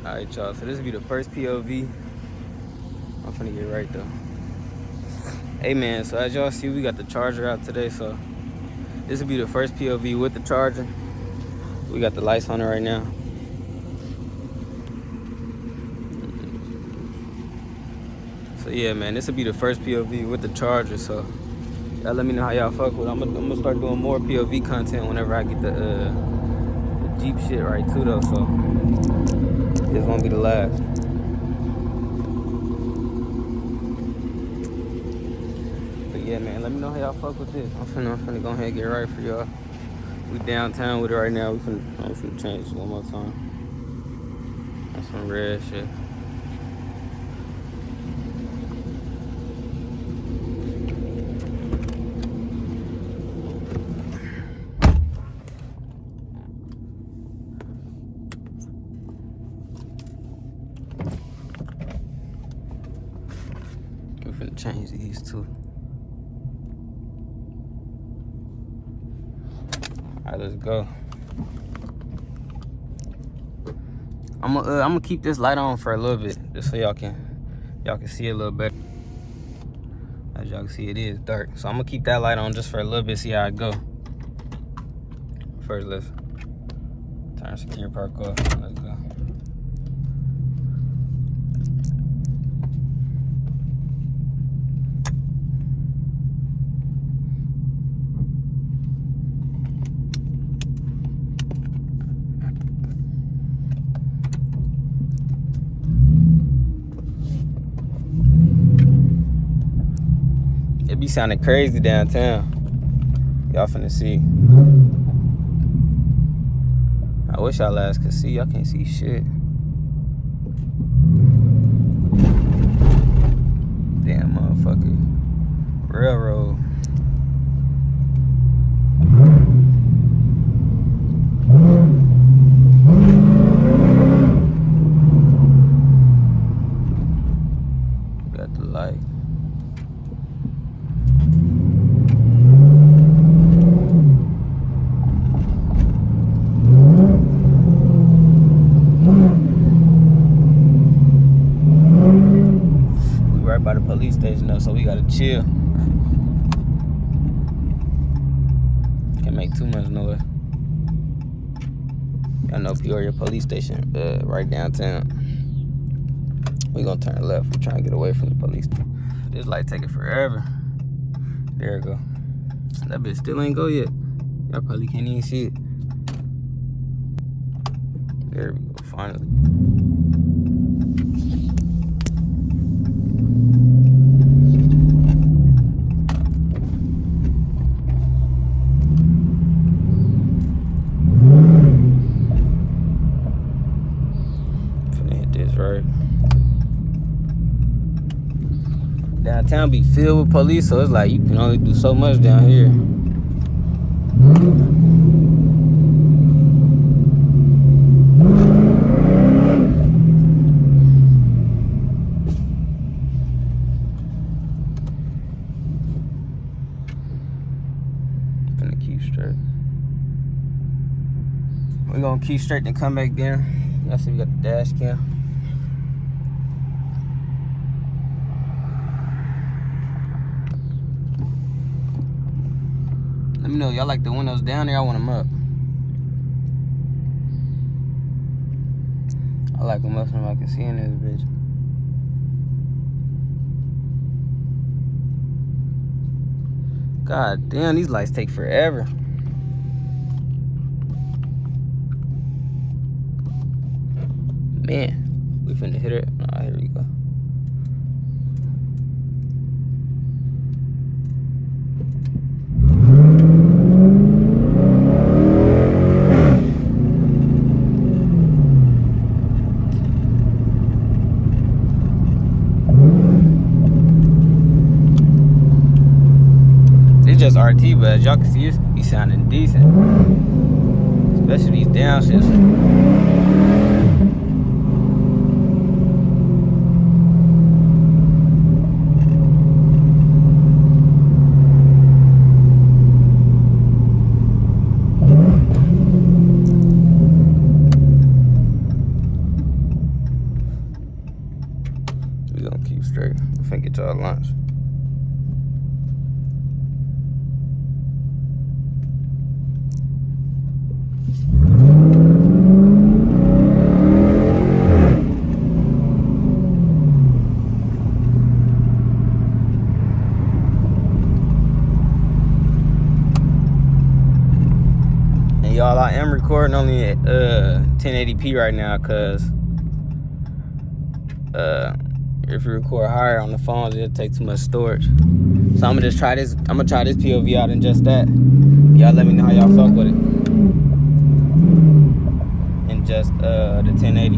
Alright, y'all, so this will be the first POV. I'm finna get right though. Hey man, so as y'all see, we got the charger out today, so this will be the first POV with the charger. We got the lights on it right now. So yeah, man, this will be the first POV with the charger, so y'all let me know how y'all fuck with it. I'm gonna start doing more POV content whenever I get the Jeep shit right too though, so this won't be the last. But yeah, man, let me know how y'all fuck with this. I'm finna go ahead and get right for y'all. We downtown with it right now. I'm finna change this one more time. That's some red shit. I'm finna change these too. Alright, let's go. I'm gonna keep this light on for a little bit, just so y'all can see a little better. As y'all can see, it is dark, so I'm gonna keep that light on just for a little bit, see how it go. First, let's turn secure park off. Let's go. It be sounding crazy downtown. Y'all finna see. I wish y'all ass could see. Y'all can't see shit. Damn motherfucker. Railroad. Got the light. By the police station though, so we gotta chill. Can't make too much noise. I know Peoria police station, right downtown. We gonna turn left. We trying to get away from the police. This light taking forever. There it go. That bitch still ain't go yet. Y'all probably can't even see it. There we go, finally. Right. Downtown be filled with police, so it's like you can only do so much down here. Finna keep straight. We're gonna keep straight and come back there. Y'all see we got the dash cam. Let me know, y'all like the windows down there? I want them up. I like them up so I can see in this bitch. God damn, these lights take forever. Man, we finna hit it. Ah, here we go. Just RT, but as y'all can see, it be sounding decent, especially these downshifts. get y'all lunch. Y'all, I am recording only at 1080p right now, cause if you record higher on the phones, it'll take too much storage. So I'm gonna just try this. I'm gonna try this POV out in just that. Y'all let me know how y'all fuck with it. In just the 1080.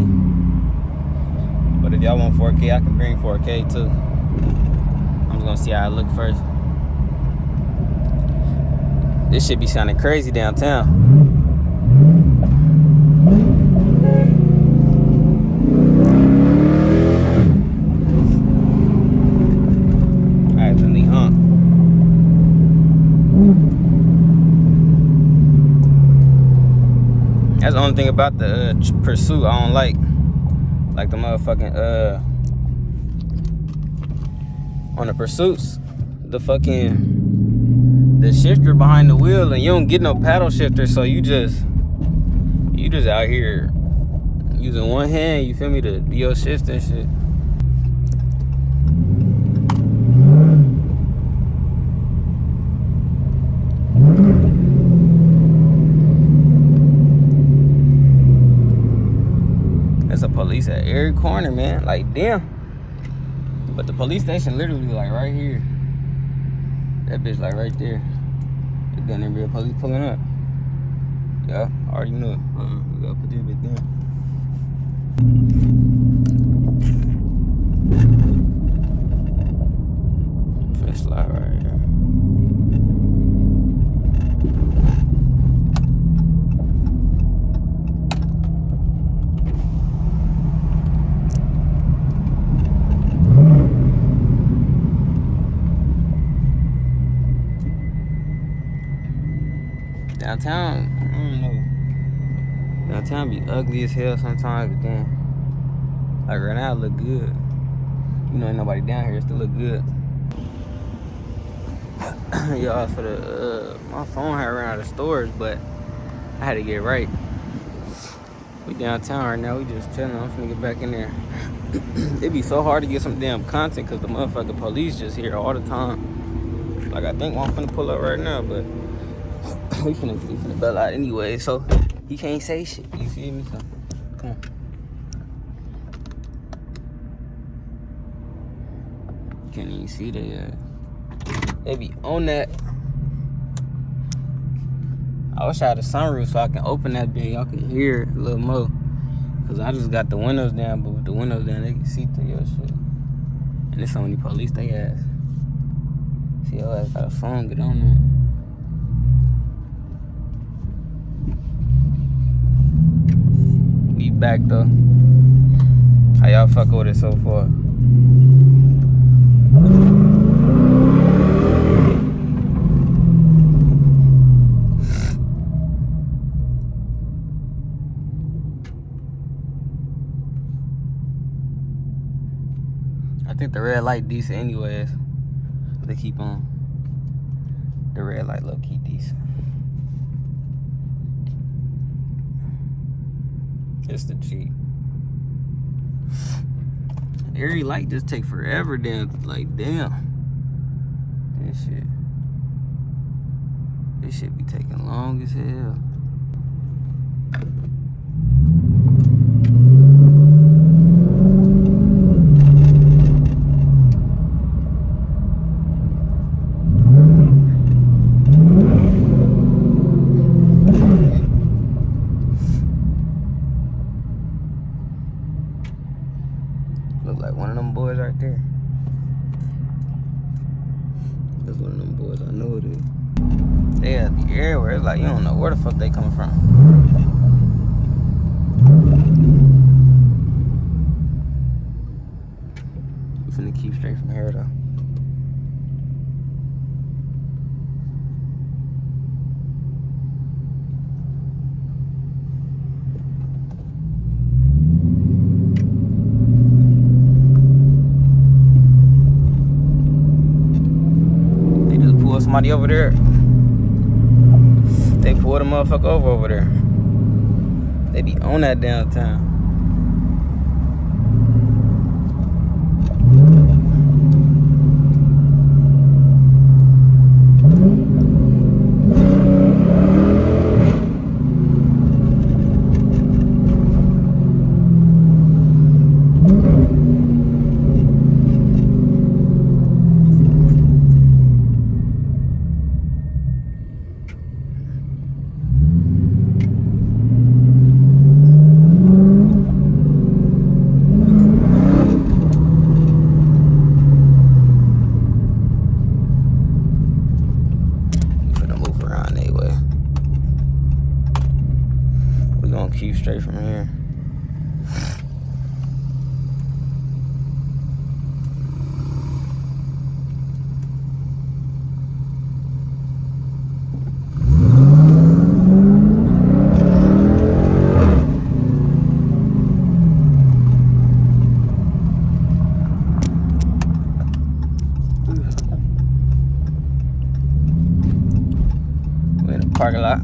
But if y'all want 4K, I can bring 4K too. I'm just gonna see how it look first. This shit be sounding crazy downtown. That's the only thing about the Pursuit I don't like the motherfucking on the Pursuits, the shifter behind the wheel, and you don't get no paddle shifter, so you just out here using one hand, you feel me, to do your shift and shit. There's a police at every corner, man. Like, damn. But the police station literally like right here. That bitch like right there. There's gonna be a police pulling up. Yeah, I already knew it. We gotta put this bitch down. First slide right here. Downtown, I don't know. Downtown be ugly as hell sometimes, but then, like right now, it look good. You know, ain't nobody down here, it still look good. Y'all, for the, my phone had ran out of storage, but I had to get right. We downtown right now, we just chilling. I'm finna get back in there. It be so hard to get some damn content because the motherfucking police just here all the time. Like, I think I'm finna pull up right now, but we finna bail out anyway, so he can't say shit. You feel me? So, come on. Can't even see that yet. They be on that. I wish I had a sunroof so I can open that bitch. Y'all can hear it a little more. Cause I just got the windows down, but with the windows down, they can see through your shit. And there's so many police, they ass. See, your ass got a phone, get on there. We back though. How y'all fuck with it so far? I think the red light decent anyways. They keep on. The red light low key decent. It's the Jeep. Every light just take forever then. Like, damn. This shit be taking long as hell. Look like one of them boys right there. That's one of them boys, I know it is. They have the everywhere. It's like you don't know where the fuck they coming from. We finna keep straight from here though. somebody over there. They pulled a motherfucker over there. They be on that downtown. Keep straight from here. We're in the parking lot.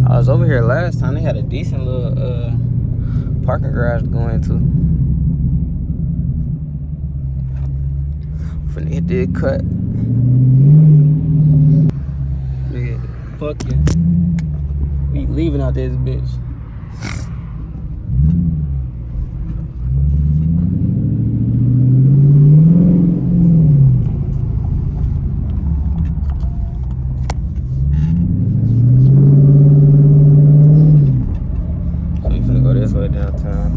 I was over here last time. They had a decent little parking garage to go into. Finna hit the cut. Nigga, fuck you. We leaving out this bitch. Downtown.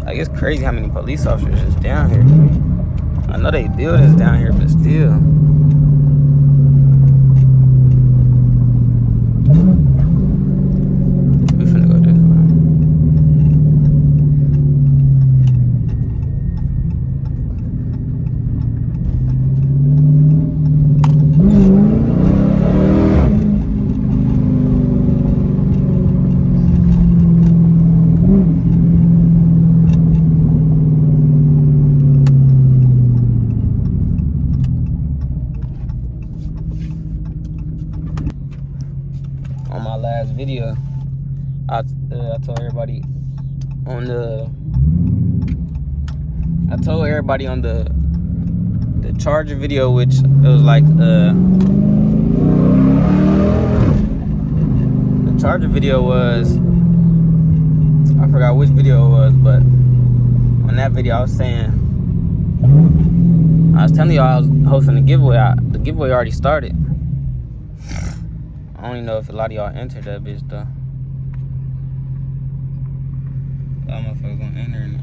Like, it's crazy how many police officers is down here. I know they buildings down here, but still. On my last video, I told everybody on the charger video, which it was like the charger video was, I forgot which video it was, but on that video I was telling y'all I was hosting a giveaway. The giveaway already started. I don't even know if a lot of y'all entered that bitch though. That motherfucker gonna enter in it.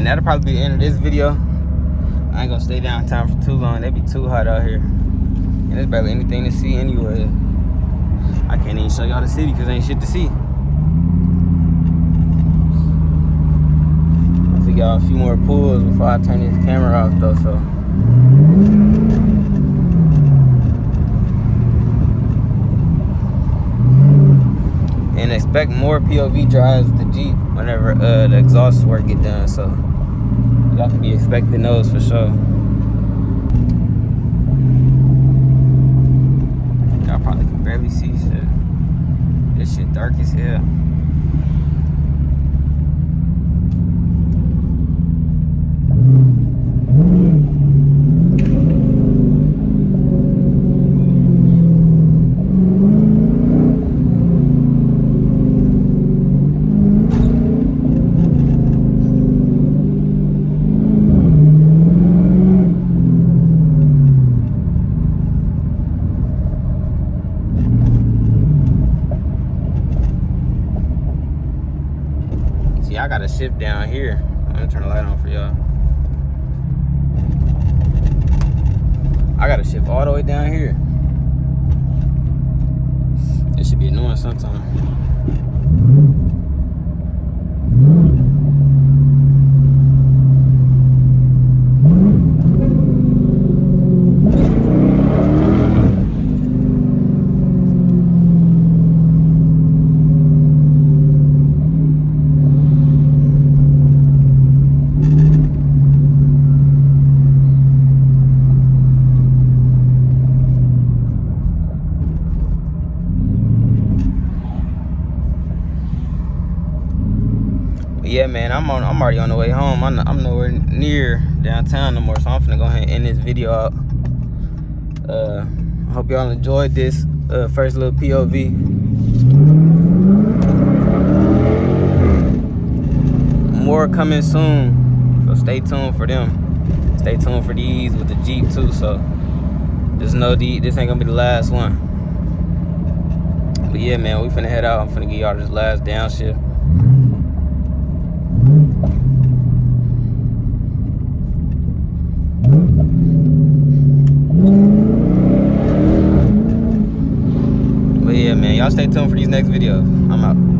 That'll probably be the end of this video. I ain't gonna stay downtown for too long. It'd be too hot out here. And there's barely anything to see anyway. I can't even show y'all the city because there ain't shit to see. I think y'all a few more pulls before I turn this camera off though, so. And expect more POV drives with the Jeep whenever the exhaust work get done, so y'all can be expecting those for sure. Y'all probably can barely see shit. This shit dark as hell. Yeah, I got a shift down here. I'm gonna turn the light on for y'all. I gotta shift all the way down here. It should be annoying sometimes. Yeah, man, I'm already on the way home. I'm nowhere near downtown no more, so I'm finna go ahead and end this video out. I hope y'all enjoyed this first little POV. More coming soon, so stay tuned for them. Stay tuned for these with the Jeep too. So just know this ain't gonna be the last one. But yeah, man, we finna head out. I'm finna give y'all this last downshift. But yeah, man, y'all stay tuned for these next videos. I'm out.